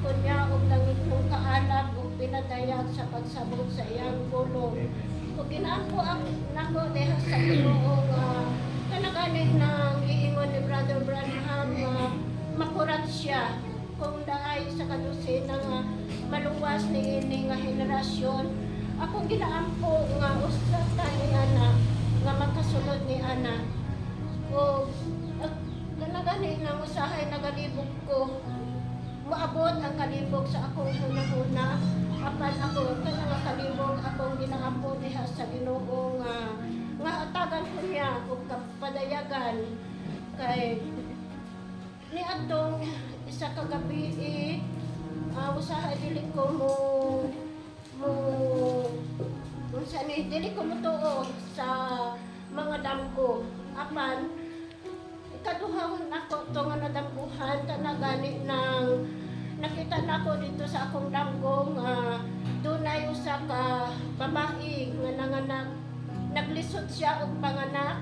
ko niya og langit kong kaalab ug pinadayag sa pagsabot sa iyang pulong. Ug ginaampo ang nako diha sa Ginoo nga kanagani nang giingon ni Brother Branham nga makurat siya kung daay sa kadusina nga maluwas ni ini nga henerasyon. Akong ginaampo nga usa ta ni ana nga magkasulod ni ana. O kanagani nang usahay nagalibog ko maabot ang kalibog sa akong hunahuna apan ako kanang kalibog akong ginaampo diha sa Ginoo nga atagan ko niya ug kapadayagan kay ni atong isa ka gabi usahay dili ko unsa ni dili ko mutuo sa mga damgo apan ikaduhang ako to nga nadamguhan kanagani nang nakita nako dito sa akong damgo nga dunay usa ka babae nga nanganak naglisod siya og panganak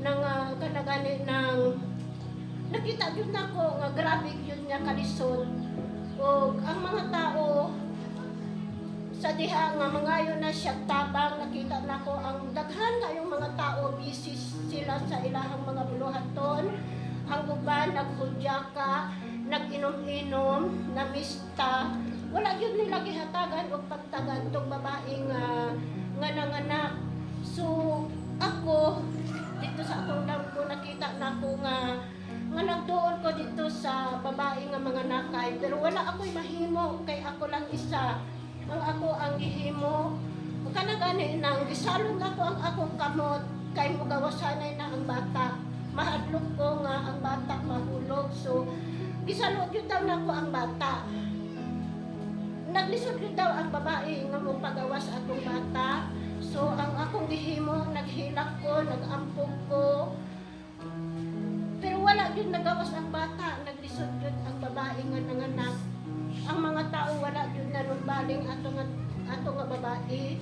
nang kanagani nang nakita gyud nako nga grabe gyud niya kalisod ug ang mga tao sa diha nga mangayo na siya tabang nakita nako ang daghan kayong mga tao busy sila sa ilahang mga buluhaton ang uban naghudyaka nag-inom-inom namista wala gyud nila gihatagan og pagtagan tong babae nga nanganak so ako dito sa akong damgo nakita nako nga nagtuon ko dito sa babae nga mga nakay pero wala ako'y mahimo kay ako lang isa ang ako ang gihimo kanagani nang gisalon ako ang akong kamot kay mugawasanay na ang bata mahadlok ko nga ang bata mahulog so gisalon gyud daw nako ang bata naglisod gyud daw ang babae nga mopagawas akong bata so ang akong gihimo naghilak ko nagampog ko pero wala gyud nagawas ang bata naglisod gyud ang babae nga nanganak ang mga tao wala yun nanumbaling ato nga babae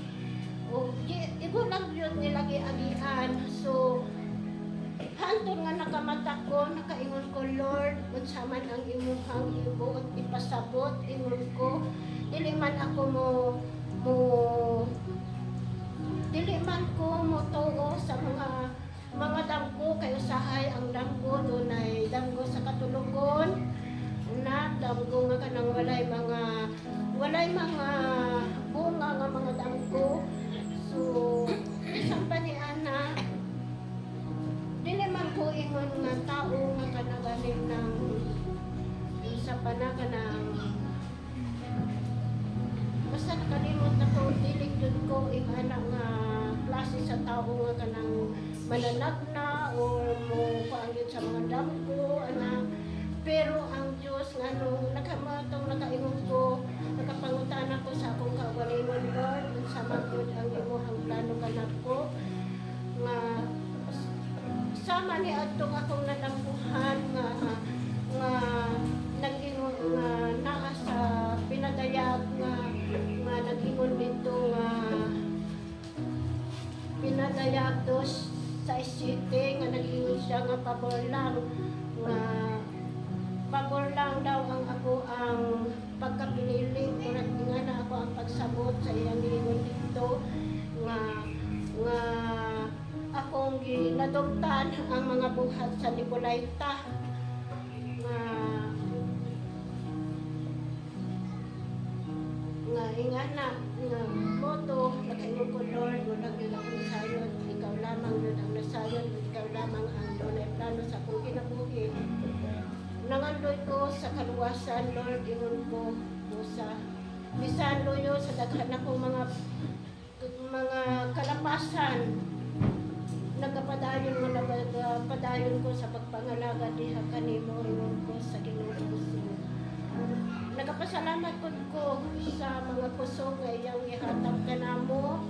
o igo lang yun nila giagian so hantod nga nakamata ko nakaingon ko Lord unsa man ang imuhang ibuot ipasabot ingon ko dili man ako dili man ko motuo sa mga damgo kay usahay ang damgo dunay damgo sa katulugon na damgo nga kanang walay mga bunga nga mga damgo so isang pa ni ana dili man ko ingon nga tao nga kanagaling ng sa panaka ng basta nakalimot na ko dili jud ko ana nga klase sa tao nga kanang mananagna o mo paangyod sa mga damgo ana pero ang Diyos nga nung nakamatong nakaingon ko nakapangutan ako sa akong kaugalingon Lord unsa man gyud ang imong plano kanako nga sama ni adtong akong nadampuhan nga nagingon nga naa sa pinadayag nga nagingon dito nga pinadayag dos sa isite nga nagingon siya nga pabor lang daw ang ako ang pagkapinili kurat nga na ako ang pagsabot sa iyang giingon dito nga akong ginadugtan ang mga buhat sa Nicolaita nga ingana nga moto nakaingon ko Lord wala gyud akong sayon ikaw lamang yun ang nasayon ikaw lamang ang dunay plano sa akong kinabuhi nangandoy ko sa kaluwasan Lord ingon ko sa bisan loyo sa daghan akong mga kalapasan nagapadayon ko sa pagpangalaga diha kanimo ingon ko sa Ginoo nagapasalamat ko sa mga kusog nga iyang gihatag kanamo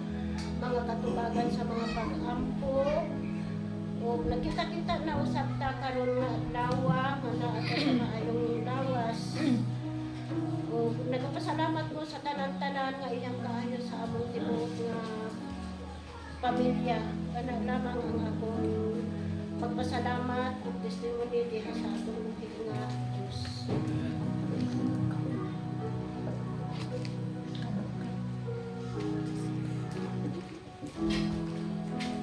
mga katubagan sa mga pag-ampo o nakita-kita na usap ta karon nga adlaw nga naa sa maayong lawas o nagapasalamat ko sa tanan-tanan nga iyang kaayo sa among tibuok nga pamilya kana lamang ang akong pagpasalamat ug testimony diha sa atong nga Diyos.